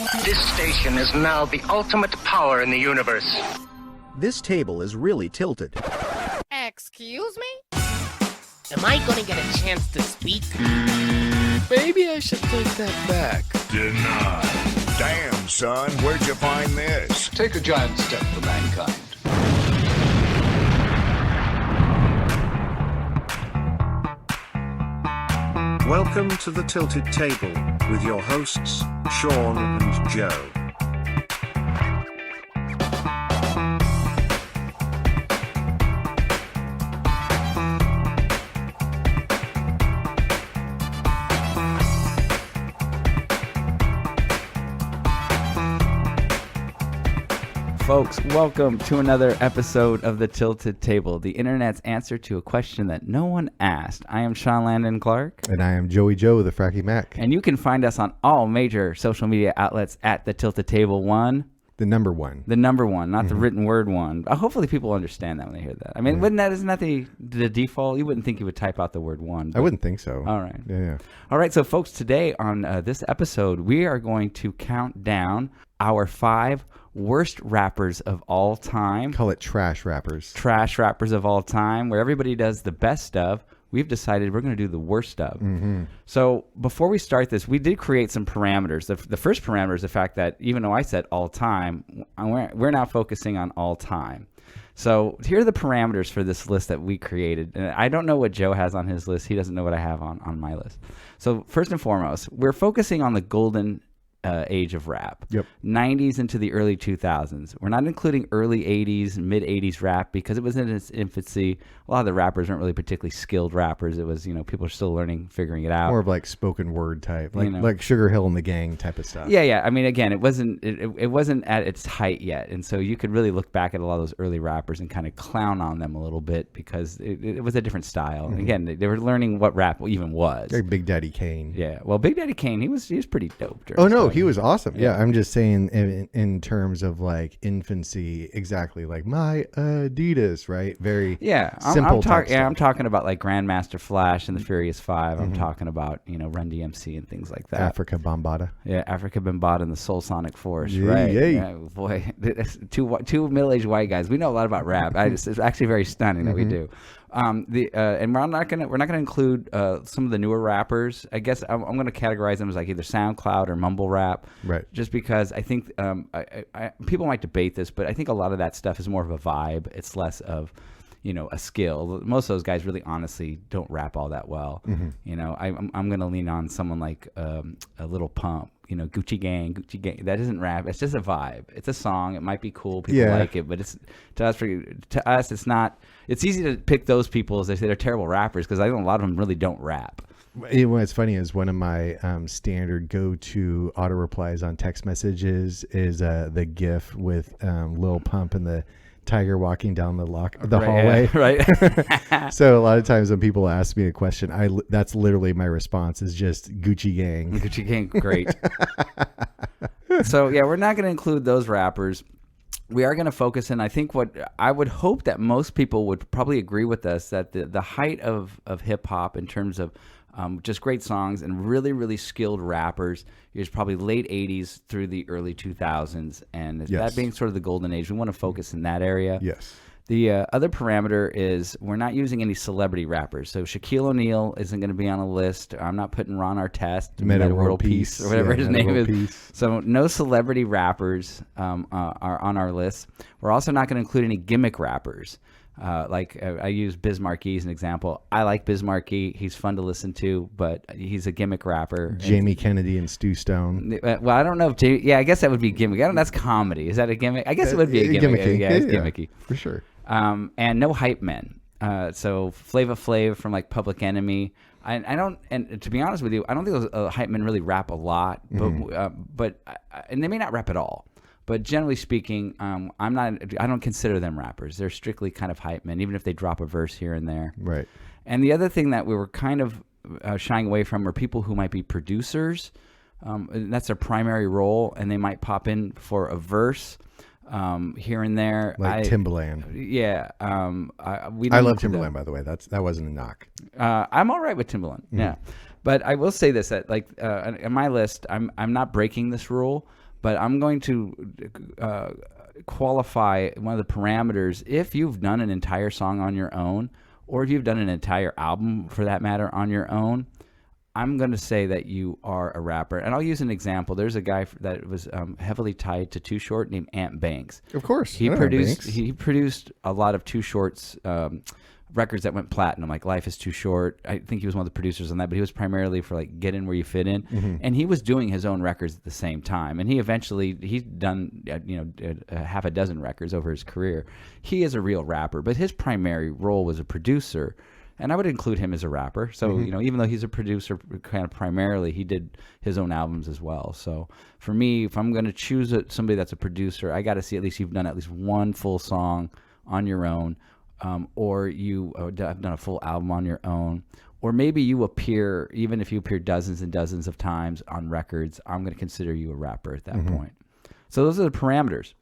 This station is now the ultimate power in the universe. This table is really tilted. Excuse me? Am I gonna get a chance to speak? Maybe I should take that back. Denied. Damn, son, where'd you find this? Take a giant step for mankind. Welcome to the Tilted Table with your hosts, Sean and Joe. Folks, welcome to another episode of The Tilted Table, the internet's answer to a question that no one asked. I am Sean Landon Clark. And I am Joey Joe, the Fracky Mac. And you can find us on all major social media outlets at The Tilted Table 1. The number one. The number one, not the written word one. Hopefully people understand that when they hear that. I mean, isn't that the default? You wouldn't think you would type out the word one. I wouldn't think so. All right. Yeah. All right, so folks, today on this episode, we are going to count down our 5 worst rappers of all time. Call it trash rappers. Trash rappers of all time, where everybody does the best of. We've decided we're going to do the worst of. So before we start this, we did create some parameters. The first parameter is the fact that even though I said all time, we're now focusing on all time. So here are the parameters for this list that we created. And I don't know what Joe has on his list. He doesn't know what I have on my list. So first and foremost, we're focusing on the golden age of rap. Yep. 90s into the early 2000s. We're not including early 80s, mid 80s rap because it was in its infancy. A lot of the rappers weren't really particularly skilled rappers. It was, people are still learning, figuring it out. More of like spoken word type, like Sugar Hill and the Gang type of stuff. Yeah. I mean, again, it wasn't at its height yet, and so you could really look back at a lot of those early rappers and kind of clown on them a little bit because it was a different style. And again, they were learning what rap even was. Like Big Daddy Kane. Yeah. Well, Big Daddy Kane, he was pretty dope. Oh no, he was awesome. Yeah, I'm just saying in terms of like infancy, exactly like my Adidas, right? Very simple. I'm talking about like Grandmaster Flash and the Furious Five. I'm talking about Run DMC and things like that. Africa Bambaataa. Yeah, Africa Bambaataa and the Soul Sonic Force. Yeah, right? yeah. Yeah, boy, two middle-aged white guys. We know a lot about rap. It's actually very stunning that we do. And we're not gonna include some of the newer rappers. I guess I'm gonna categorize them as like either SoundCloud or mumble rap, right? Just because I think people might debate this, but I think a lot of that stuff is more of a vibe. It's less of a skill. Most of those guys really honestly don't rap all that well. I'm gonna lean on someone like a Little Pump. Gucci Gang. That isn't rap. It's just a vibe. It's a song. It might be cool. People like it, but it's to us, it's not. It's easy to pick those people as they say they're terrible rappers because I think a lot of them really don't rap. What's funny is one of my standard go-to auto replies on text messages is the GIF with Lil Pump and the tiger walking down the hallway. Right. So a lot of times when people ask me a question, that's literally my response is just Gucci Gang. Gucci Gang, great. So yeah, we're not going to include those rappers. We are going to focus in. I think what I would hope that most people would probably agree with us that the height of hip hop in terms of just great songs and really, really skilled rappers is probably late 80s through the early 2000s. And that being sort of the golden age, we want to focus in that area. Yes. The other parameter is we're not using any celebrity rappers. So Shaquille O'Neal isn't going to be on a list. I'm not putting Ron Artest, Meta World Peace, or whatever his name is. Peace. So no celebrity rappers are on our list. We're also not going to include any gimmick rappers. I use Biz Markie as an example. I like Biz Markie. He's fun to listen to, but he's a gimmick rapper. Jamie Kennedy and Stu Stone. Well, I don't know if I guess that would be gimmick. I don't know, that's comedy. Is that a gimmick? I guess it would be a gimmick. Gimmicky. Yeah, it's gimmicky. For sure. And no hype men. So Flava Flav from like Public Enemy. I don't, and to be honest with you, I don't think those hype men really rap a lot, but and they may not rap at all. But generally speaking, I don't consider them rappers. They're strictly kind of hype men, even if they drop a verse here and there. Right. And the other thing that we were kind of shying away from are people who might be producers. That's their primary role, and they might pop in for a verse here and there. Like Timbaland. Yeah. I love Timbaland, by the way. That wasn't a knock. I'm all right with Timbaland. Yeah. But I will say this, that like on my list, I'm not breaking this rule. but I'm going to qualify one of the parameters. If you've done an entire song on your own, or if you've done an entire album for that matter on your own, I'm going to say that you are a rapper. And I'll use an example. There's a guy that was heavily tied to Too Short named Ant Banks. Of course. He produced a lot of Too Short's records that went platinum, like Life is Too Short. I think he was one of the producers on that, but he was primarily for like Get In Where You Fit In. And he was doing his own records at the same time. And he's done half a dozen records over his career. He is a real rapper, but his primary role was a producer. And I would include him as a rapper. So, even though he's a producer kind of primarily, he did his own albums as well. So for me, if I'm going to choose somebody that's a producer, I got to see at least you've done at least one full song on your own, or you have done a full album on your own, or maybe you appear, even if you appear dozens and dozens of times on records, I'm going to consider you a rapper at that point. So those are the parameters.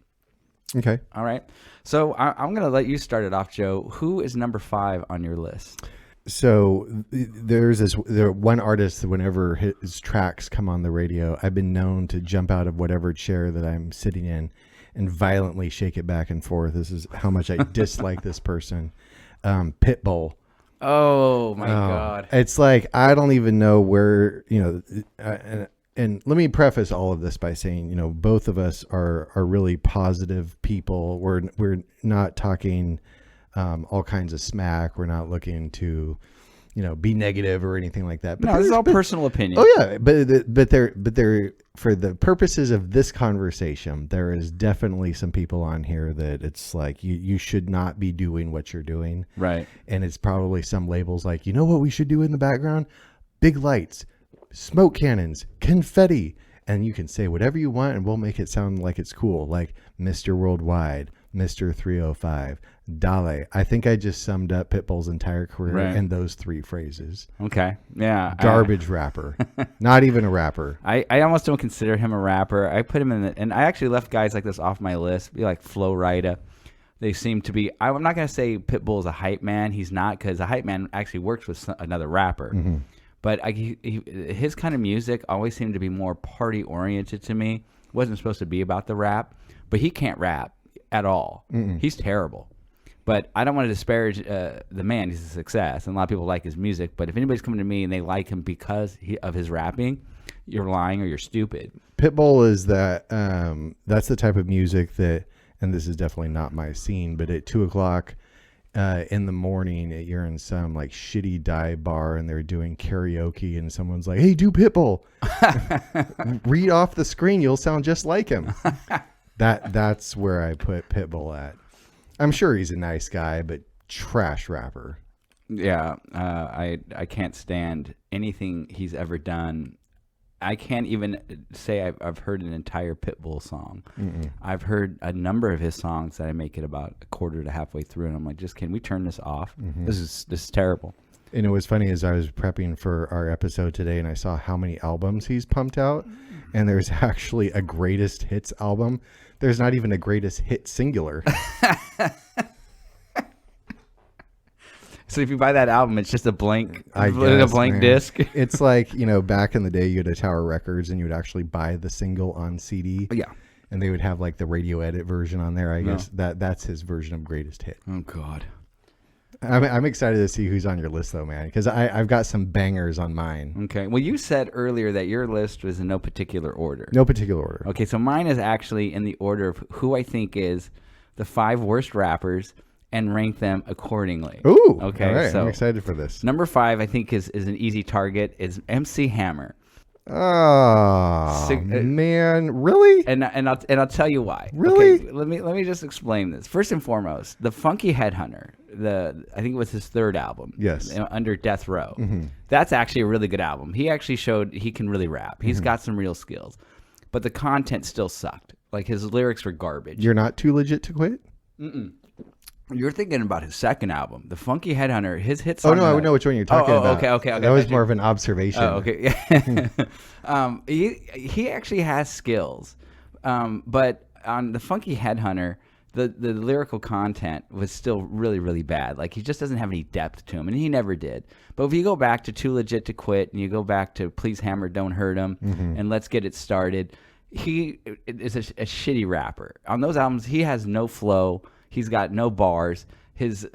Okay. All right. So I'm going to let you start it off, Joe. Who is number 5 on your list? So there's one artist that whenever his tracks come on the radio, I've been known to jump out of whatever chair that I'm sitting in and violently shake it back and forth. This is how much I dislike this person. Pitbull. Oh my God. It's like, I don't even know where, and let me preface all of this by saying, both of us are really positive people. We're not talking all kinds of smack. We're not looking to, be negative or anything like that. But no, this is all personal opinion. Oh yeah, but there for the purposes of this conversation, there is definitely some people on here that it's like you should not be doing what you're doing. Right. And it's probably some labels like, what we should do in the background? Big lights, smoke cannons, confetti, and you can say whatever you want and we'll make it sound like it's cool, like Mr. Worldwide, Mr. 305, Dale. I think I just summed up Pitbull's entire career in those 3 phrases. Okay. Yeah. Garbage rapper. Not even a rapper. I almost don't consider him a rapper. I put him in and I actually left guys like this off my list, be like Flo Rida. They seem to be, I'm not going to say Pitbull is a hype man. He's not, because a hype man actually works with another rapper. But his kind of music always seemed to be more party oriented to me. It wasn't supposed to be about the rap, but he can't rap at all. He's terrible. But I don't want to disparage the man. He's a success, and a lot of people like his music. But if anybody's coming to me and they like him because of his rapping, you're lying or you're stupid. Pitbull is that. That's the type of music that, and this is definitely not my scene, but at 2:00 in the morning, you're in some like shitty dive bar and they're doing karaoke, and someone's like, "Hey, do Pitbull." Read off the screen, you'll sound just like him. That's where I put Pitbull at. I'm sure he's a nice guy, but trash rapper. Yeah, I can't stand anything he's ever done. I can't even say I've heard an entire Pitbull song. I've heard a number of his songs that I make it about a quarter to halfway through, and I'm like, can we turn this off? This is terrible. And it was funny as I was prepping for our episode today, and I saw how many albums he's pumped out, and there's actually a greatest hits album. There's not even a greatest hit singular. So if you buy that album, it's just a blank, disc. It's like, back in the day, you had a Tower Records and you would actually buy the single on CD. Yeah. And they would have like the radio edit version on there. I guess that's his version of greatest hit. Oh God. I'm excited to see who's on your list though, man, because I've got some bangers on mine. Okay. Well, you said earlier that your list was in no particular order. No particular order. Okay. So mine is actually in the order of who I think is the 5 worst rappers, and rank them accordingly. Ooh. Okay. All right, so I'm excited for this. Number 5, I think, is an easy target. Is MC Hammer. Oh man, really? And I'll tell you why. Really? Okay, let me just explain this. First and foremost, the Funky Headhunter. I think it was his 3rd album. Yes. Under Death Row. That's actually a really good album. He actually showed he can really rap. He's got some real skills, but the content still sucked. Like his lyrics were garbage. You're not too legit to quit? You're thinking about his 2nd album, The Funky Headhunter. His hit song. Oh, no, I know which one you're talking about. Okay. That was more of an observation. Oh, okay. He actually has skills. But on The Funky Headhunter, the lyrical content was still really, really bad. Like, he just doesn't have any depth to him, and he never did. But if you go back to Too Legit to Quit, and you go back to Please Hammer, Don't Hurt Him, and Let's Get It Started, he is a shitty rapper. On those albums, he has no flow. He's got no bars. His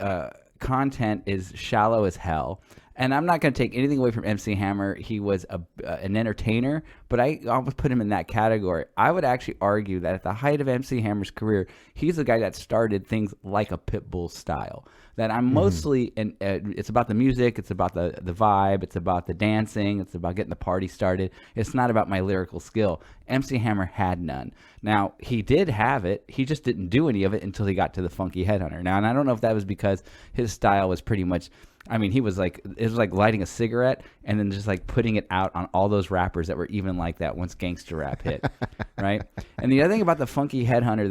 content is shallow as hell. And I'm not going to take anything away from MC Hammer. He was an entertainer, but I almost put him in that category. I would actually argue that at the height of MC Hammer's career, he's the guy that started things like a Pitbull style. That I'm mostly, it's about the music, it's about the vibe, it's about the dancing, it's about getting the party started. It's not about my lyrical skill. MC Hammer had none. Now, he did have it. He just didn't do any of it until he got to the Funky Headhunter. Now, and I don't know if that was because his style was pretty much, I mean, it was like lighting a cigarette and then just like putting it out on all those rappers that were even like that once gangster rap hit, right? And the other thing about the Funky Headhunter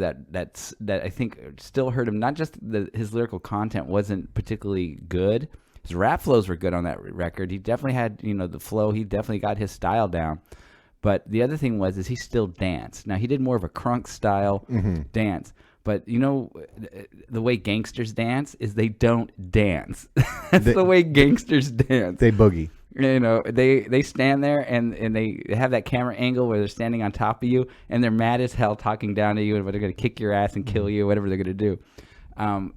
that I think still hurt him, not just his lyrical content wasn't particularly good. His rap flows were good on that record. He definitely had, the flow. He definitely got his style down. But the other thing is he still danced. Now, he did more of a crunk style dance. But, the way gangsters dance is they don't dance. That's the way gangsters dance. They boogie. They stand there and they have that camera angle where they're standing on top of you and they're mad as hell talking down to you and they're going to kick your ass and kill you, whatever they're going to do.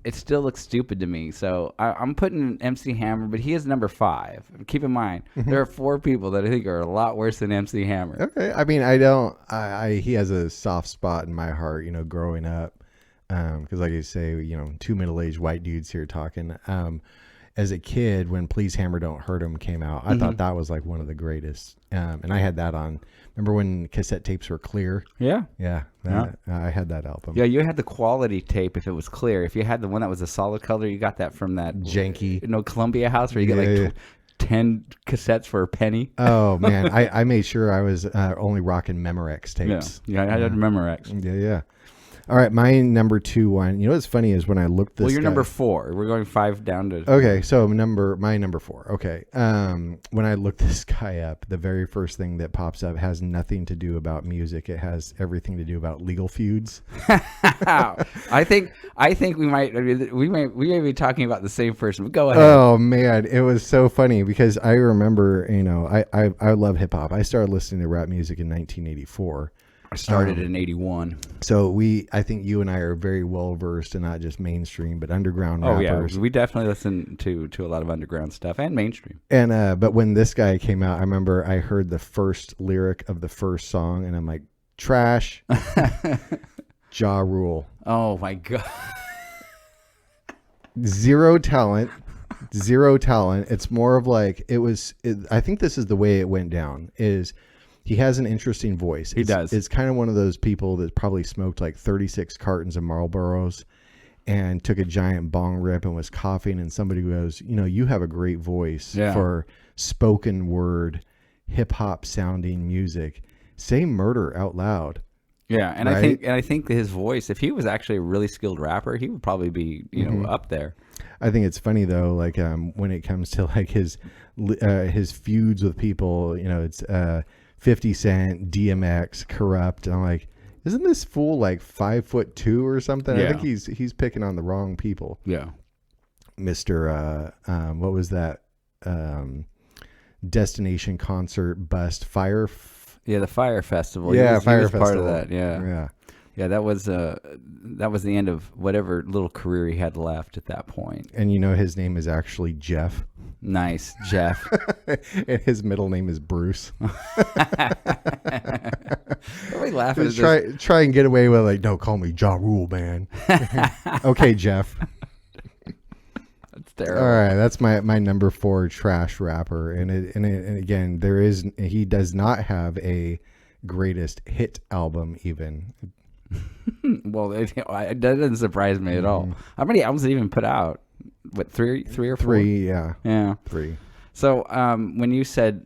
It still looks stupid to me. So I'm putting MC Hammer, but he is number 5. Keep in mind, there are 4 people that I think are a lot worse than MC Hammer. Okay. I mean, he has a soft spot in my heart, growing up. Because like you say, 2 middle-aged white dudes here talking. As a kid, when Please Hammer Don't Hurt Him came out, I thought that was like one of the greatest. And I had that on. Remember when cassette tapes were clear? Yeah. Yeah. I had that album. Yeah, you had the quality tape if it was clear. If you had the one that was a solid color, you got that from that janky Columbia House where you get 10 cassettes for a penny. Oh man, I made sure I was only rocking Memorex tapes. Yeah, I had Memorex. Yeah. All right, my number 2 one. What's funny is when I looked this. Well, you're number 4. We're going 5 down to. Okay, so my number 4. Okay, when I looked this guy up, the very first thing that pops up has nothing to do about music. It has everything to do about legal feuds. I think we may be talking about the same person. But go ahead. Oh man, it was so funny because I remember, I love hip hop. I started listening to rap music in 1984. I started in 81. So I think you and I are very well versed in not just mainstream, but underground rappers. Yeah, we definitely listen to a lot of underground stuff and mainstream. And but when this guy came out, I remember I heard the first lyric of the first song, and I'm like, trash, Ja Rule. Oh my god, zero talent. It's more of like I think this is the way it went down. He has an interesting voice. He does. It's kind of one of those people that probably smoked like 36 cartons of Marlboros and took a giant bong rip and was coughing. And somebody goes, you have a great voice for spoken word, hip hop sounding music. Say murder out loud. Yeah, and right? I think his voice, if he was actually a really skilled rapper, he would probably be up there. I think it's funny though, like when it comes to like his feuds with people, it's 50 Cent, DMX, Corrupt. And I'm like, isn't this fool like 5'2" or something? Yeah. I think he's picking on the wrong people. Yeah. Mr. What was that? Destination concert bust fire. The Fire Festival. Yeah, Fire Festival. Part of that. Yeah. Yeah, that was the end of whatever little career he had left at that point. And his name is actually Jeff. Nice, Jeff. And his middle name is Bruce. Are we laughing at this? Try and get away with like, don't call me Ja Rule, man. Okay, Jeff. That's terrible. All right, that's my number 4 trash rapper, and again, he does not have a greatest hit album even. Well, that doesn't surprise me at all. How many albums did he even put out? What, 3 or 4? 3, yeah. Yeah. 3. So when you said,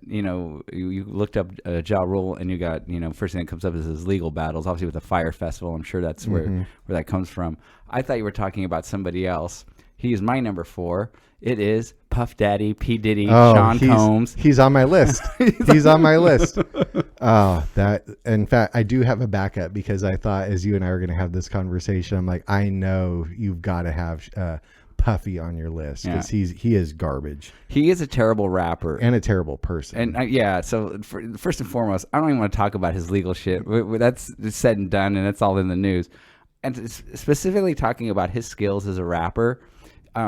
you looked up Ja Rule and you got, first thing that comes up is his legal battles, obviously with the Fire Festival. I'm sure that's where that comes from. I thought you were talking about somebody else. He is my number 4. It is Puff Daddy, P. Diddy, Sean Combs. He's on my list. He's on my list. In fact, I do have a backup because I thought as you and I were going to have this conversation, I'm like, I know you've got to have Puffy on your list because he is garbage. He is a terrible rapper and a terrible person. And so first and foremost, I don't even want to talk about his legal shit. That's said and done, and it's all in the news. And specifically talking about his skills as a rapper,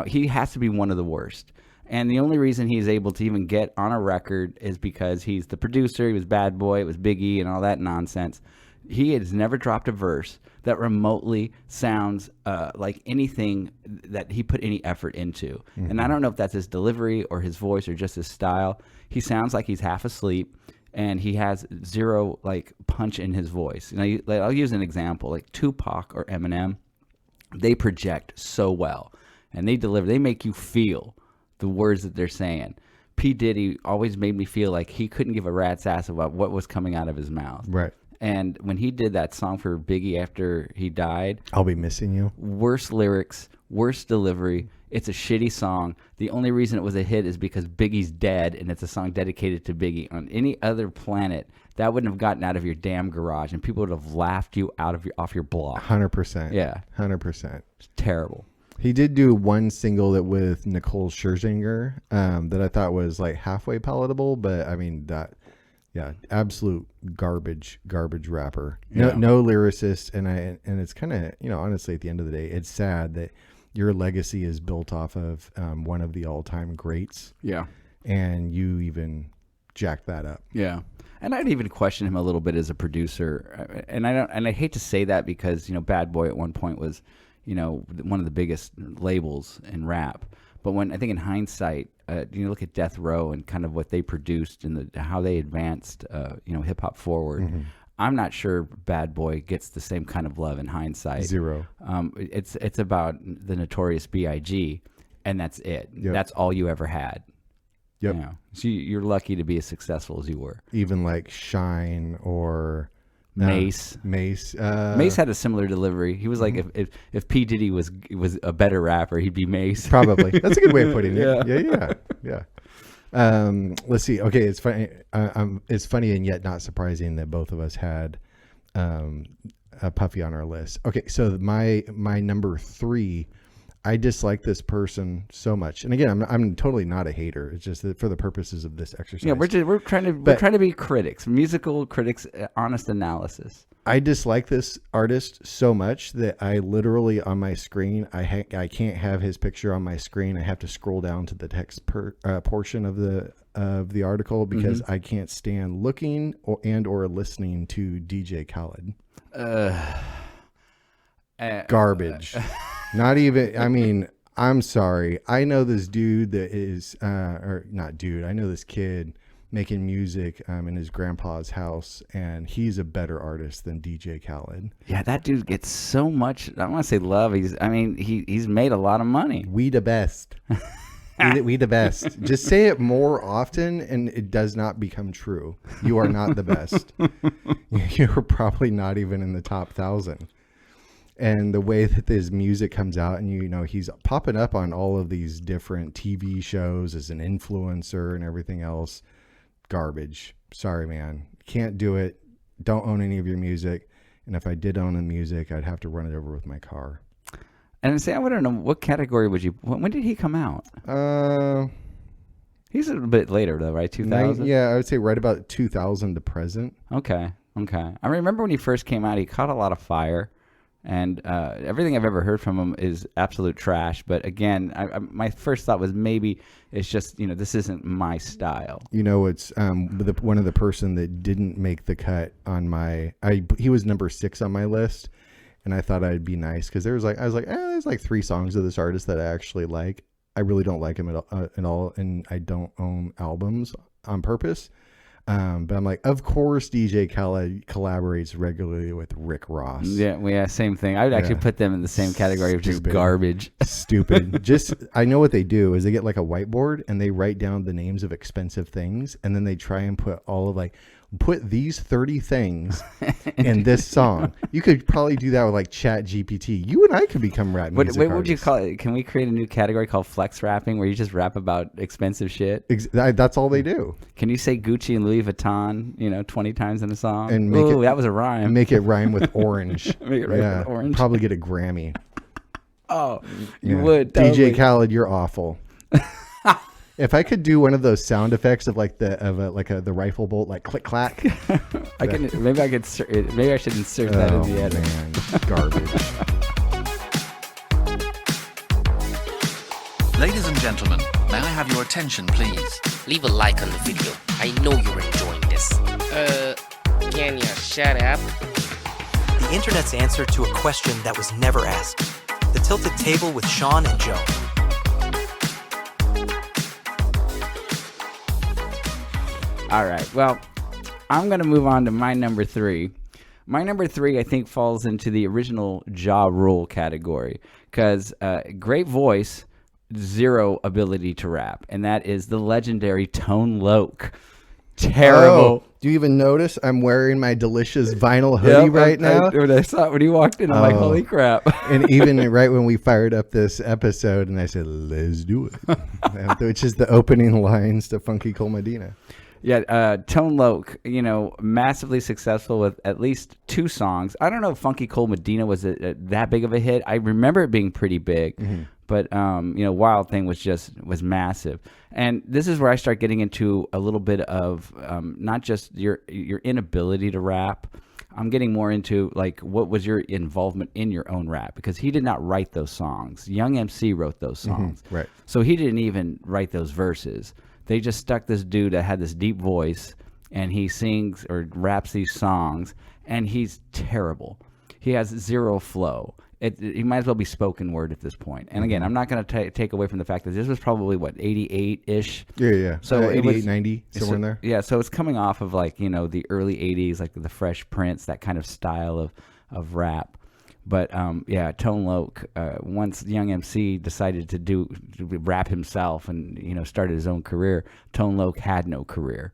he has to be one of the worst. And the only reason he's able to even get on a record is because he's the producer. He was Bad Boy. It was Biggie and all that nonsense. He has never dropped a verse that remotely sounds like anything that he put any effort into. Mm-hmm. And I don't know if that's his delivery or his voice or just his style. He sounds like he's half asleep, and he has zero like punch in his voice. I'll use an example, like Tupac or Eminem. They project so well, and they make you feel the words that they're saying. P. Diddy always made me feel like he couldn't give a rat's ass about what was coming out of his mouth. Right. And when he did that song for Biggie after he died, I'll Be Missing You. Worst lyrics, worst delivery. It's a shitty song. The only reason it was a hit is because Biggie's dead, and it's a song dedicated to Biggie. On any other planet, that wouldn't have gotten out of your damn garage, and people would have laughed you off your block. 100%. Yeah. 100%. It's terrible. He did do one single with Nicole Scherzinger that I thought was like halfway palatable, but I mean absolute garbage rapper. No lyricist, and it's kind of, honestly, at the end of the day, it's sad that your legacy is built off of one of the all-time greats. Yeah. And you even jacked that up. Yeah. And I'd even question him a little bit as a producer. And I hate to say that because, Bad Boy at one point was, one of the biggest labels in rap. But when I think in hindsight, you look at Death Row and kind of what they produced and how they advanced, hip hop forward. Mm-hmm. I'm not sure Bad Boy gets the same kind of love in hindsight. Zero. It's about the Notorious B.I.G. and that's it. Yep. That's all you ever had. Yep. So you're lucky to be as successful as you were. Even like Shine or Mace. Mace had a similar delivery. He was like, if P. Diddy was a better rapper, he'd be Mace. Probably. That's a good way of putting it. Yeah. Let's see. Okay, it's funny. It's funny and yet not surprising that both of us had a Puffy on our list. Okay, so my number 3. I dislike this person so much, and again, I'm totally not a hater. It's just that for the purposes of this exercise. Yeah, we're trying to be critics, musical critics, honest analysis. I dislike this artist so much that I literally on my screen, I can't have his picture on my screen. I have to scroll down to the text portion of the article because I can't stand looking or listening to DJ Khaled. Garbage. Not even, I mean, I'm sorry. I know this dude that is, or not dude, I know this kid making music in his grandpa's house, and he's a better artist than DJ Khaled. Yeah, that dude gets so much, I don't want to say love. He's made a lot of money. We the best. we the best. Just say it more often, and it does not become true. You are not the best. You're probably not even in the top 1,000. And the way that his music comes out, and he's popping up on all of these different TV shows as an influencer and everything else. Garbage. Sorry, man. Can't do it. Don't own any of your music. And if I did own the music, I'd have to run it over with my car. And say, I want to know, what category would you? When did he come out? He's a bit later though, right? 2000. Yeah, I would say right about 2000 to present. Okay. I remember when he first came out, he caught a lot of fire. And everything I've ever heard from him is absolute trash. But again, my first thought was maybe it's just, this isn't my style. It's one of the person that didn't make the cut on he was number 6 on my list. And I thought I'd be nice because I was like, there's like 3 songs of this artist that I actually like. I really don't like him at all. And I don't own albums on purpose. But I'm like, of course, DJ Khaled collaborates regularly with Rick Ross. Yeah, same thing. I would actually put them in the same category of just garbage. Stupid. I know what they do is they get like a whiteboard and they write down the names of expensive things, and then they try and put these 30 things in this song. You could probably do that with like Chat GPT. You and I could become rap music What would you call it? Can we create a new category called flex rapping where you just rap about expensive shit? That's all they do. Can you say Gucci and Louis Vuitton, 20 times in a song? And that was a rhyme. Make it rhyme with orange. Make it rhyme with orange. Probably get a Grammy. Oh, you would. DJ Totally. Khaled, you're awful. If I could do one of those sound effects of like the rifle bolt, like click clack. Maybe I should insert that in the edit. Man, garbage. Ladies and gentlemen, may I have your attention, please? Leave a like on the video. I know you're enjoying this. Can you shut up? The internet's answer to a question that was never asked. The Tilted Table with Sean and Joe. All right. Well, I'm going to move on to my number 3. My number 3, I think, falls into the original Ja Rule category because great voice, zero ability to rap, and that is the legendary Tone Loc. Terrible. Oh, do you even notice I'm wearing my delicious vinyl hoodie right now? When I saw it when he walked in, I'm like, holy crap. And even right when we fired up this episode, and I said, let's do it, which is the opening lines to Funky Cole Medina. Yeah, Tone Loc, massively successful with at least 2 songs. I don't know if Funky Cole Medina was that big of a hit. I remember it being pretty big, but Wild Thing was massive. And this is where I start getting into a little bit of not just your inability to rap. I'm getting more into like what was your involvement in your own rap, because he did not write those songs. Young MC wrote those songs, right? So he didn't even write those verses. They just stuck this dude that had this deep voice, and he sings or raps these songs, and he's terrible. He has zero flow. He might as well be spoken word at this point. And again, I'm not going to take away from the fact that this was probably, 88-ish? Yeah. So 88, 90, somewhere in there. Yeah, so it's coming off of the early 80s, like the Fresh Prince, that kind of style of rap. But Tone Loc, once Young MC decided to rap himself and started his own career, Tone Loc had no career.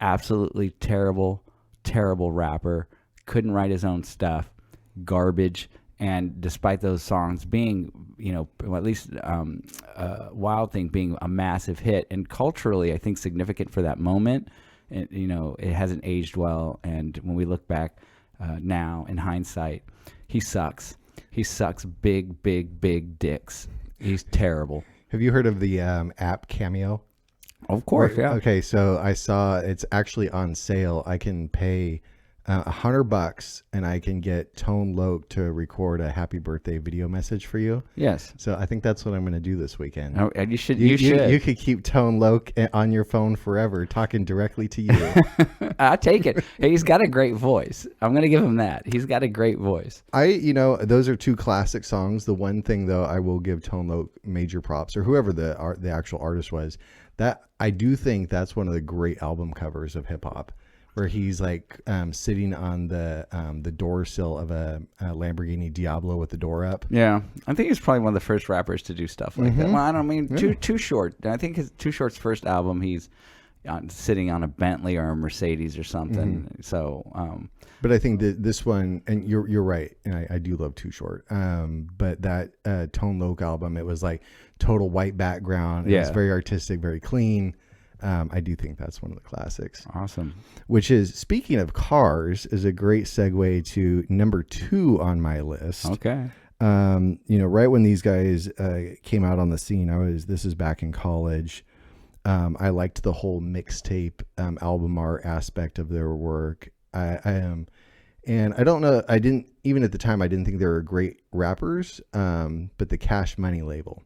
Absolutely terrible rapper. Couldn't write his own stuff. Garbage. And despite those songs being, at least Wild Thing being a massive hit and culturally, I think, significant for that moment, it hasn't aged well. And when we look back now in hindsight, he sucks. He sucks big, big, big dicks. He's terrible. Have you heard of the app Cameo? Of course, yeah. Okay, so I saw it's actually on sale. I can pay $100 and I can get Tone Loc to record a happy birthday video message for you. Yes. So I think that's what I'm going to do this weekend. Oh, and you should. You could keep Tone Loc on your phone forever, talking directly to you. I take it. Hey, he's got a great voice. I'm going to give him that. He's got a great voice. Those are 2 classic songs. The one thing though, I will give Tone Loc major props, or whoever the actual artist was, that I do think that's one of the great album covers of hip hop, where he's like sitting on the door sill of a Lamborghini Diablo with the door up. Yeah, I think he's probably one of the first rappers to do stuff like that. Well, I don't mean Too Short. I think Too Short's first album, he's sitting on a Bentley or a Mercedes or something. So, but I think that this one, and you're right, and I do love Too Short. But that Tone Loc album, it was like total white background. It was very artistic, very clean. I do think that's one of the classics. Awesome. Which is, speaking of cars, is a great segue to number 2 on my list. Okay. Right when these guys came out on the scene, this is back in college. I liked the whole mixtape album art aspect of their work. And I don't know, even at the time, I didn't think they were great rappers, but the Cash Money label.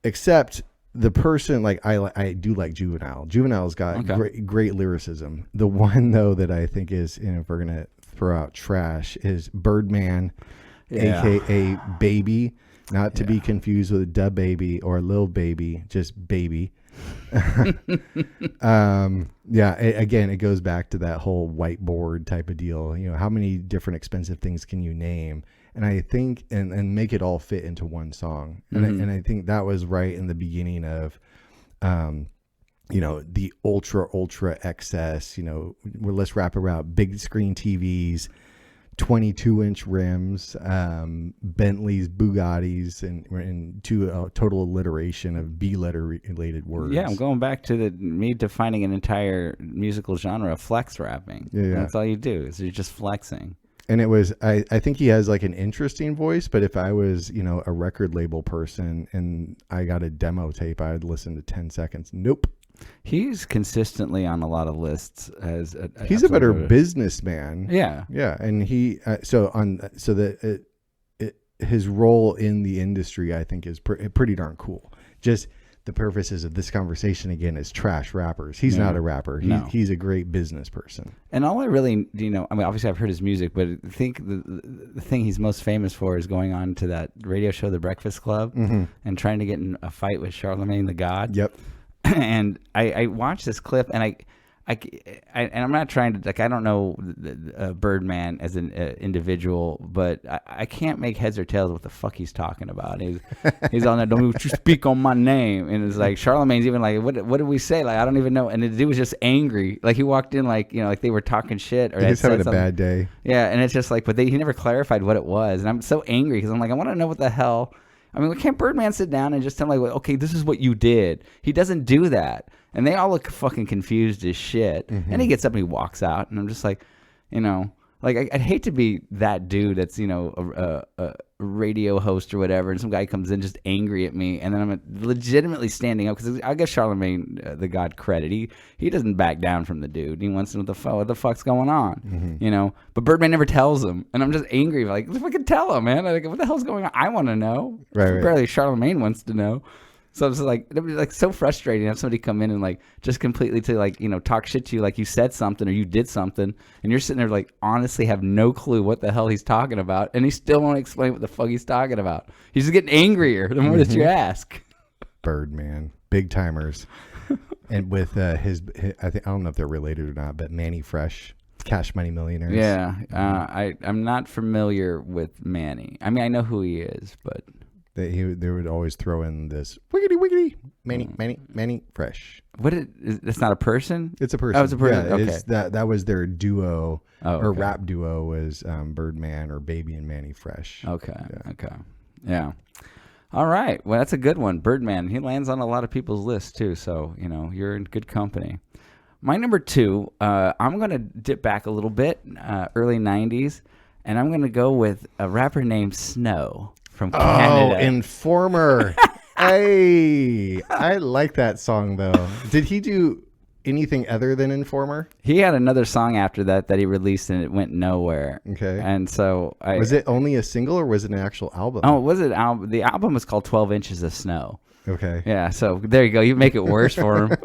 Except the person, I do like Juvenile. Juvenile's got great lyricism. The one though that I think is, if we're gonna throw out trash, is Birdman, aka Baby, not to be confused with Da Baby or Lil Baby, just Baby. Again, it goes back to that whole whiteboard type of deal. How many different expensive things can you name? And I think, and make it all fit into one song. And I think that was right in the beginning of, the ultra excess, let's rap about big screen TVs, 22-inch rims, Bentleys, Bugattis, and to a total alliteration of B-letter related words. Yeah, I'm going back to me defining an entire musical genre of flex rapping. Yeah. That's all you do, is you're just flexing. And it was, I think he has like an interesting voice, but if I was, a record label person and I got a demo tape, I'd listen to 10 seconds. Nope. He's consistently on a lot of lists as he's a better businessman. Yeah. Yeah. And he, his role in the industry, I think, is pretty darn cool. Just the purposes of this conversation again is trash rappers. He's not a rapper. He's a great business person. And all I really, obviously I've heard his music, but I think the thing he's most famous for is going on to that radio show, The Breakfast Club, and trying to get in a fight with Charlemagne the God. Yep. And I watched this clip, and I'm not trying to, like, I don't know Birdman as an individual, but I can't make heads or tails of what the fuck he's talking about. He's on that, don't you speak on my name. And it's like, Charlemagne's even like, what did we say? Like, I don't even know. And the dude was just angry. Like, he walked in like, like they were talking shit. Or he's having a bad day. Yeah, and it's just like, but he never clarified what it was. And I'm so angry because I'm like, I want to know what the hell. I mean, can't Birdman sit down and just tell him, like, okay, this is what you did? He doesn't do that. And they all look fucking confused as shit. And he gets up and he walks out. And I'm just like, I'd hate to be that dude that's, a radio host or whatever. And some guy comes in just angry at me. And then I'm legitimately standing up because I give Charlemagne the God credit. He doesn't back down from the dude. He wants to know what the fuck's going on, But Birdman never tells him. And I'm just angry. Like, fucking tell him, man. Like, what the hell's going on? I want to know. Right. Barely Charlemagne wants to know. So it's like, it was like so frustrating to have somebody come in and like just completely to like, talk shit to you like you said something or you did something, and you're sitting there like honestly have no clue what the hell he's talking about, and he still won't explain what the fuck he's talking about. He's just getting angrier the more that you ask. Birdman, big timers. And with his I don't know if they're related or not, but Manny Fresh, Cash Money Millionaires. Yeah, I'm not familiar with Manny. I mean, I know who he is, but they would always throw in this wiggity Manny Fresh. It's not a person? It's a person. Oh, it's a person. Yeah, okay. That was their duo or okay. rap duo was Birdman or Baby and Manny Fresh. Okay. Yeah. Okay. Yeah. All right. Well, that's a good one. Birdman. He lands on a lot of people's lists too. So, you're in good company. My number 2, I'm going to dip back a little bit, early 90s, and I'm going to go with a rapper named Snow. From Canada. Oh, Informer. Hey, I like that song though. Did he do anything other than Informer? He had another song after that he released and it went nowhere. Okay. And so was it only a single or was it an actual album? Oh, was it album? The album was called 12 Inches of Snow. Okay. Yeah, so there you go. You make it worse for him.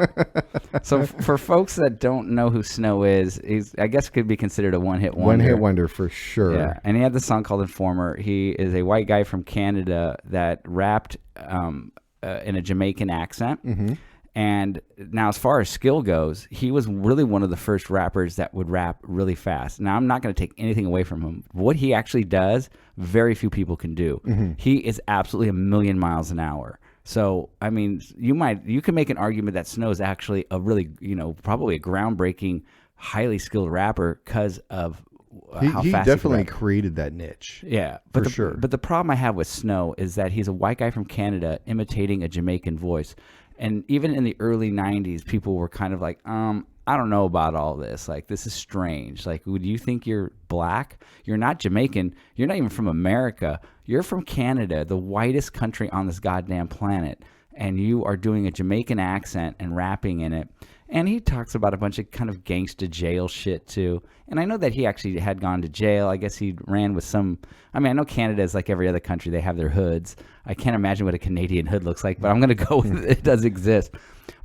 So for folks that don't know who Snow is, I guess could be considered a one-hit wonder. One-hit wonder for sure. Yeah, and he had the song called Informer. He is a white guy from Canada that rapped in a Jamaican accent. Mm-hmm. And now as far as skill goes, he was really one of the first rappers that would rap really fast. Now, I'm not going to take anything away from him. What he actually does, very few people can do. Mm-hmm. He is absolutely a million miles an hour. So, I mean, you can make an argument that Snow is actually a really, probably a groundbreaking, highly skilled rapper because of how he fast definitely he can rap. created that niche. Yeah, for sure. But the problem I have with Snow is that he's a white guy from Canada imitating a Jamaican voice. And even in the early 90s, people were kind of like, I don't know about all this. Like, this is strange. Like, would you think you're black? You're not Jamaican. You're not even from America. You're from Canada, the whitest country on this goddamn planet. And you are doing a Jamaican accent and rapping in it. And he talks about a bunch of kind of gangsta jail shit, too. And I know that he actually had gone to jail. I guess he ran with some... I mean, I know Canada is like every other country. They have their hoods. I can't imagine what a Canadian hood looks like, but I'm going to go with it. It does exist.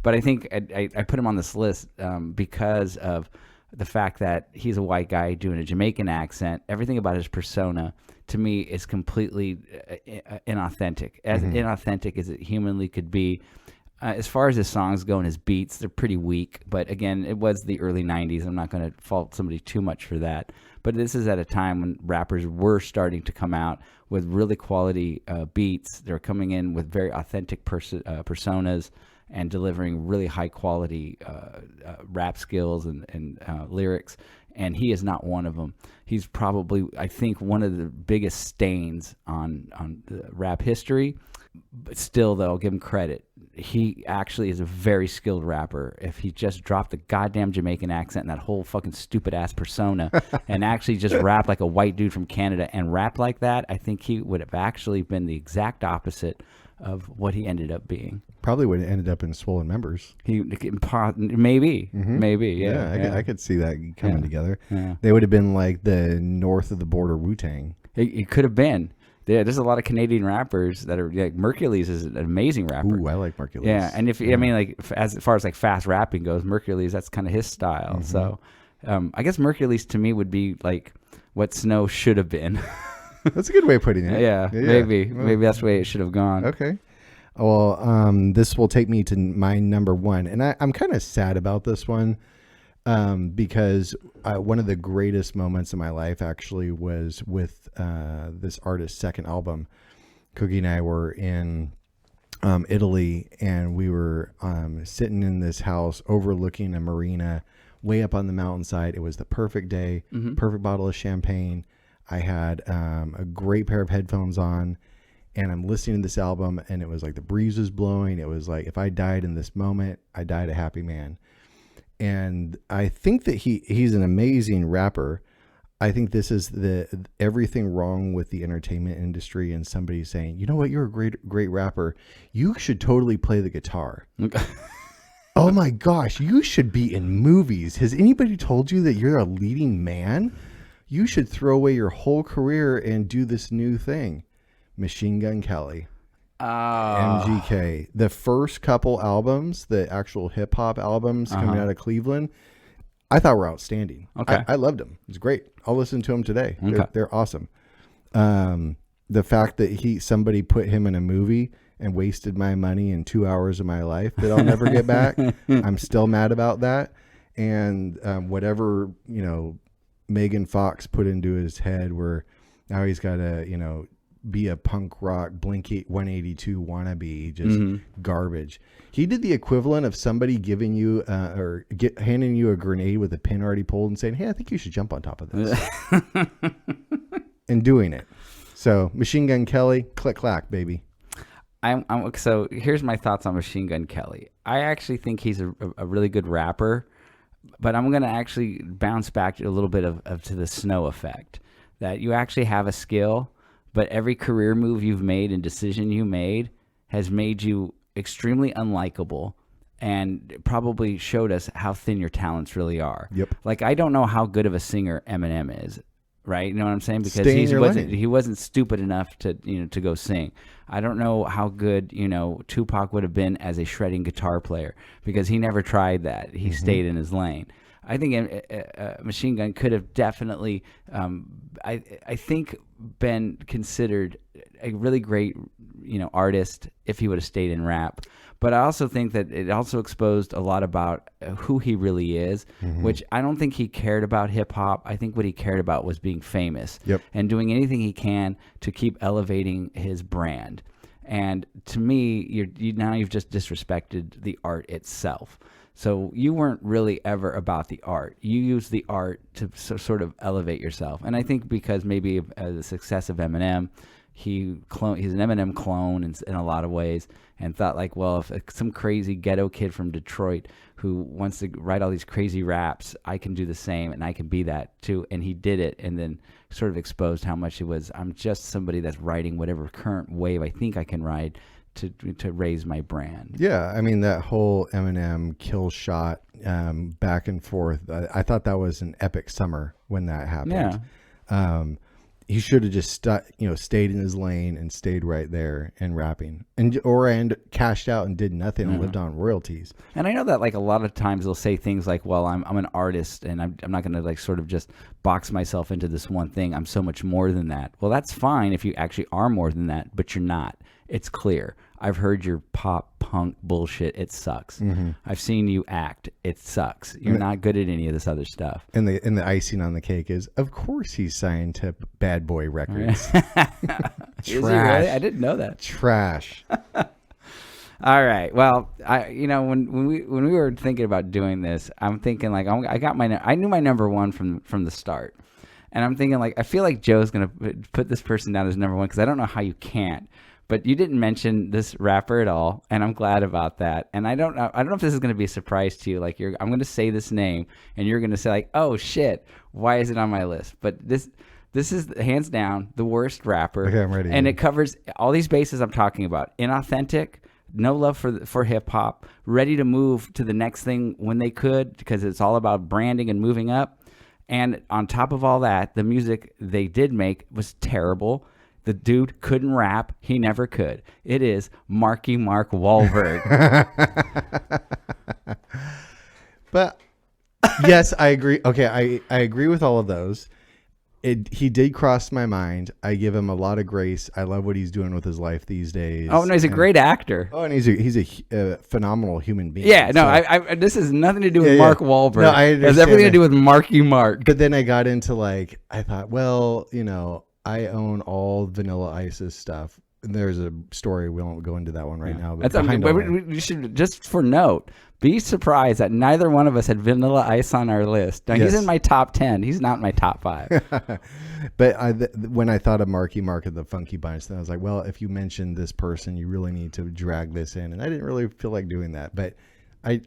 But I think I put him on this list because of the fact that he's a white guy doing a Jamaican accent. Everything about his persona, to me, is completely inauthentic. As inauthentic as it humanly could be. As far as his songs go and his beats, they're pretty weak. But again, it was the early 90s. I'm not going to fault somebody too much for that. But this is at a time when rappers were starting to come out with really quality beats. They're coming in with very authentic personas and delivering really high quality rap skills and lyrics. And he is not one of them. He's probably, I think, one of the biggest stains on the rap history. But still, though, give him credit. He actually is a very skilled rapper. If he just dropped the goddamn Jamaican accent and that whole fucking stupid ass persona and actually just rap like a white dude from Canada and rap like that, I think he would have actually been the exact opposite of what he ended up being. Probably would have ended up in Swollen Members. Maybe, yeah. I could see that coming together. Yeah. They would have been like the north of the border Wu-Tang. It could have been. Yeah, there's a lot of Canadian rappers that are like Mercules is an amazing rapper. Ooh, I like Mercules. Yeah, and I mean, like as far as like fast rapping goes, Mercules, that's kind of his style. So, I guess Mercules to me would be like what Snow should have been. That's a good way of putting it. Yeah. Maybe that's the way it should have gone. Okay. Well, this will take me to my number one, and I'm kind of sad about this one. Because one of the greatest moments in my life actually was with this artist's second album. Cookie and I were in Italy, and we were sitting in this house overlooking a marina way up on the mountainside. It was the perfect day, perfect bottle of champagne. I had a great pair of headphones on, and I'm listening to this album, and it was like the breeze was blowing. It was like, if I died in this moment, I died a happy man. And I think that he's an amazing rapper. I think this is everything wrong with the entertainment industry and somebody saying, you know what, you're a great rapper. You should totally play the guitar. Oh my gosh, you should be in movies. Has anybody told you that you're a leading man? You should throw away your whole career and do this new thing. Machine Gun Kelly. MGK. The first couple albums, the actual hip hop albums coming out of Cleveland, I thought were outstanding. Okay. I loved them. It's great. I'll listen to them today. Okay. They're awesome. The fact that somebody put him in a movie and wasted my money and 2 hours of my life that I'll never get back. I'm still mad about that. And whatever, Megan Fox put into his head where now he's got to, be a punk rock Blink 182 wannabe, just garbage. He did the equivalent of somebody giving you handing you a grenade with a pin already pulled and saying, hey, I think you should jump on top of this. And doing it. So Machine Gun Kelly, click clack, baby. So here's my thoughts on Machine Gun Kelly. I actually think he's a really good rapper, but I'm going to actually bounce back a little bit to the Snow effect, that you actually have a skill, but every career move you've made and decision you made has made you extremely unlikable and probably showed us how thin your talents really are. Yep. Like, I don't know how good of a singer Eminem is, right? You know what I'm saying? Because he wasn't stupid enough to go sing. I don't know how good, Tupac would have been as a shredding guitar player because he never tried that. He stayed in his lane. I think Machine Gun could have definitely, I think, been considered a really great, artist if he would have stayed in rap. But I also think that it also exposed a lot about who he really is, which I don't think he cared about hip hop. I think what he cared about was being famous and doing anything he can to keep elevating his brand. And to me, you've just disrespected the art itself. So you weren't really ever about the art. You used the art to sort of elevate yourself. And I think because maybe of the success of Eminem, he's an Eminem clone in a lot of ways, and thought like, well, if some crazy ghetto kid from Detroit who wants to write all these crazy raps, I can do the same and I can be that too. And he did it, and then sort of exposed how much it was, I'm just somebody that's riding whatever current wave I think I can ride to raise my brand. Yeah, I mean, that whole Eminem kill shot back and forth, I thought that was an epic summer when that happened. Yeah. He should have just stayed in his lane and stayed right there and rapping, and cashed out and did nothing and lived on royalties. And I know that like a lot of times they'll say things like, well, I'm an artist and I'm not going to like sort of just box myself into this one thing. I'm so much more than that. Well, that's fine if you actually are more than that, but you're not. It's clear. I've heard your pop punk bullshit. It sucks. I've seen you act. It sucks. You're not good at any of this other stuff. And the icing on the cake is, of course, he's signed to Bad Boy Records. Trash. Is he really? I didn't know that. Trash. All right. Well, when we were thinking about doing this, I'm thinking like I knew my number one from the start, and I'm thinking like I feel like Joe's gonna put this person down as number one because I don't know how you can't. But you didn't mention this rapper at all, and I'm glad about that. And I don't know if this is going to be a surprise to you. Like I'm going to say this name, and you're going to say like, "Oh shit, why is it on my list?" But this is hands down the worst rapper. Okay, I'm ready. And it covers all these bases I'm talking about: inauthentic, no love for hip hop, ready to move to the next thing when they could, because it's all about branding and moving up. And on top of all that, the music they did make was terrible. The dude couldn't rap. He never could. It is Marky Mark Wahlberg. But yes, I agree. Okay, I agree with all of those. He did cross my mind. I give him a lot of grace. I love what he's doing with his life these days. Oh no, he's a great actor. Oh, and he's a phenomenal human being. Yeah, no, so, this has nothing to do with Mark Wahlberg. No, I understand. It has everything to do with Marky Mark. But then I got into like, I thought, well, I own all Vanilla Ice's stuff. And there's a story. We won't go into that one right now. But we should, just for note, be surprised that neither one of us had Vanilla Ice on our list. Now, he's in my top 10. He's not in my top 5. But when I thought of Marky Mark of the Funky Bunch, then I was like, well, if you mention this person, you really need to drag this in. And I didn't really feel like doing that. But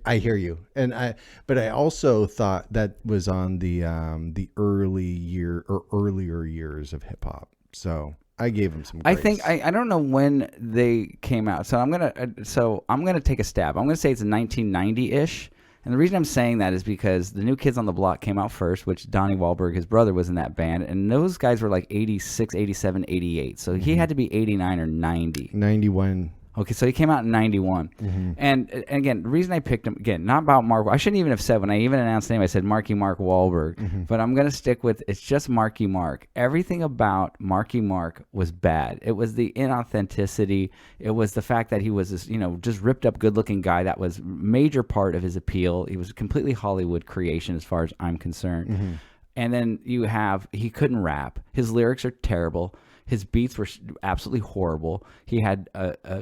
I hear you. But I also thought that was on the earlier years of hip hop. So I gave him some grace. I think I don't know when they came out, so I'm gonna take a stab. I'm gonna say it's 1990-ish, and the reason I'm saying that is because the New Kids on the Block came out first, which Donnie Wahlberg, his brother, was in that band, and those guys were like 86, 87, 88, so he had to be 89 or 90. 91. Okay, so he came out in 91. Mm-hmm. And again, the reason I picked him, again, not about Mark, I shouldn't even have said, when I even announced the name, I said Marky Mark Wahlberg. Mm-hmm. But I'm going to stick with, it's just Marky Mark. Everything about Marky Mark was bad. It was the inauthenticity. It was the fact that he was this, just ripped up, good looking guy. That was a major part of his appeal. He was a completely Hollywood creation as far as I'm concerned. Mm-hmm. And then he couldn't rap. His lyrics are terrible. His beats were absolutely horrible. He had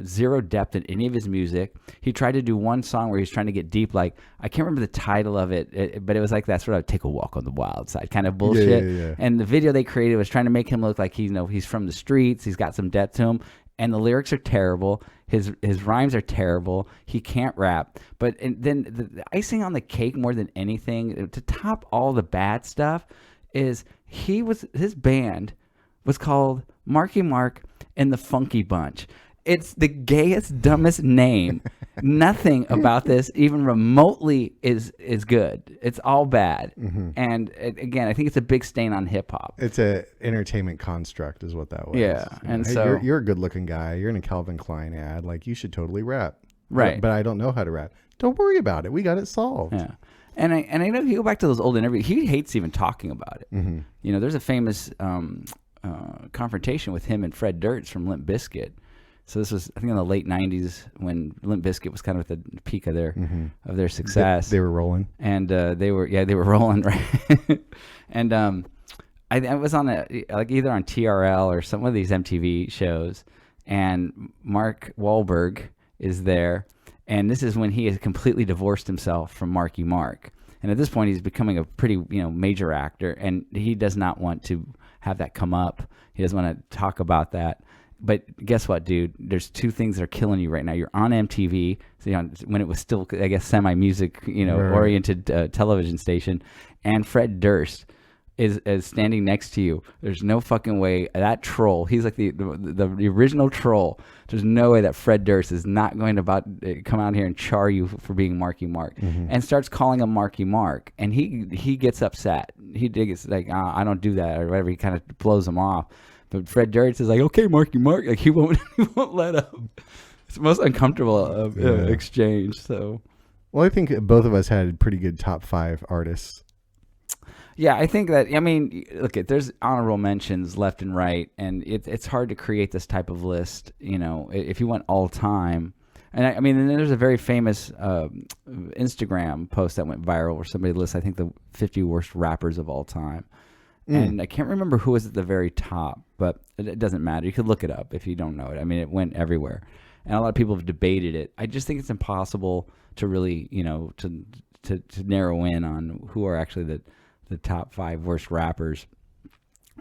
zero depth in any of his music. He tried to do one song where he was trying to get deep, like, I can't remember the title of it, but it was like that sort of take a walk on the wild side kind of bullshit. Yeah. And the video they created was trying to make him look like he's from the streets. He's got some depth to him. And the lyrics are terrible. His rhymes are terrible. He can't rap. But then the icing on the cake more than anything, to top all the bad stuff, is his band was called Marky Mark and the Funky Bunch. It's the gayest, dumbest name. Nothing about this even remotely is good. It's all bad. Mm-hmm. And again, I think it's a big stain on hip hop. It's a entertainment construct is what that was. Yeah. And hey, so you're a good looking guy. You're in a Calvin Klein ad. Like, you should totally rap. Right. But I don't know how to rap. Don't worry about it. We got it solved. Yeah. And I know if you go back to those old interviews, he hates even talking about it. Mm-hmm. There's a famous confrontation with him and Fred Durst from Limp Bizkit. So this was, I think, in the late '90s when Limp Bizkit was kind of at the peak of their success. They were rolling, and they were rolling, right? And I was on either on TRL or some of these MTV shows, and Mark Wahlberg is there, and this is when he has completely divorced himself from Marky Mark, and at this point he's becoming a pretty major actor, and he does not want to have that come up. He doesn't want to talk about that. But guess what, dude? There's two things that are killing you right now. You're on MTV, when it was still, I guess, semi-music, oriented television station, and Fred Durst is standing next to you. There's no fucking way that troll. He's like the original troll. There's no way that Fred Durst is not going to come out here and char you for being Marky Mark, and starts calling him Marky Mark, and he gets upset. He gets like, I don't do that or whatever. He kind of blows him off. But Fred Durst is like, okay, Marky Mark, like he won't let up. It's the most uncomfortable exchange. So, well, I think both of us had pretty good top 5 artists. Yeah, I think that, look, there's honorable mentions left and right, and it's hard to create this type of list, if you went all time. And and there's a very famous Instagram post that went viral where somebody lists, I think, the 50 worst rappers of all time. And I can't remember who was at the very top, but it doesn't matter. You could look it up if you don't know it. It went everywhere. And a lot of people have debated it. I just think it's impossible to really, to narrow in on who are actually the top 5 worst rappers.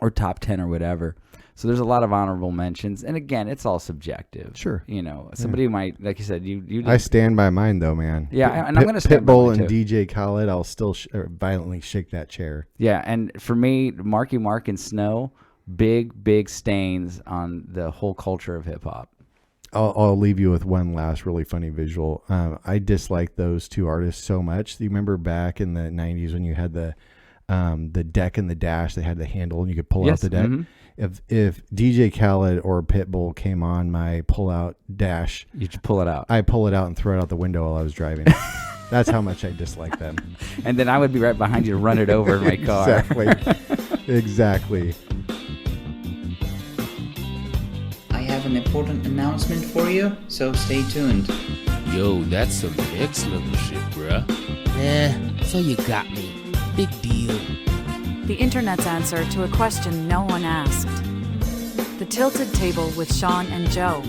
or top 10 or whatever. So there's a lot of honorable mentions, and again, it's all subjective. Sure. You know, somebody might, like you said, you. I stand by mine though, man. Yeah, and I'm going to stand by Pitbull mine and too. DJ Khaled, I'll still violently shake that chair. Yeah, and for me, Marky Mark and Snow, big stains on the whole culture of hip hop. I'll leave you with one last really funny visual. I dislike those two artists so much. Do you remember back in the 90s when you had the deck and the dash? They had the handle and you could pull out the deck. Mm-hmm. If DJ Khaled or Pitbull came on my pull-out dash, You should pull it out. I pull it out and throw it out the window while I was driving. That's how much I dislike them. And then I would be right behind you to run it over in my car. Exactly. I have an important announcement for you, so stay tuned. Yo, that's some next level shit, bruh. So you got me. Big deal. The internet's answer to a question no one asked. The Tilted Table with Sean and Joe.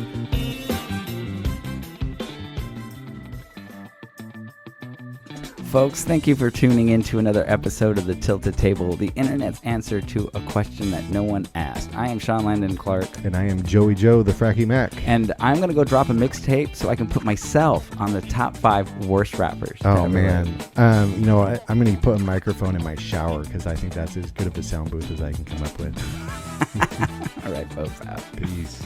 Folks, thank you for tuning in to another episode of The Tilted Table, the internet's answer to a question that no one asked. I am Sean Landon Clark. And I am Joey Joe, the Fracky Mac. And I'm going to go drop a mixtape so I can put myself on the top 5 worst rappers. Oh, man. I'm going to put a microphone in my shower because I think that's as good of a sound booth as I can come up with. All right, folks. Out. Peace.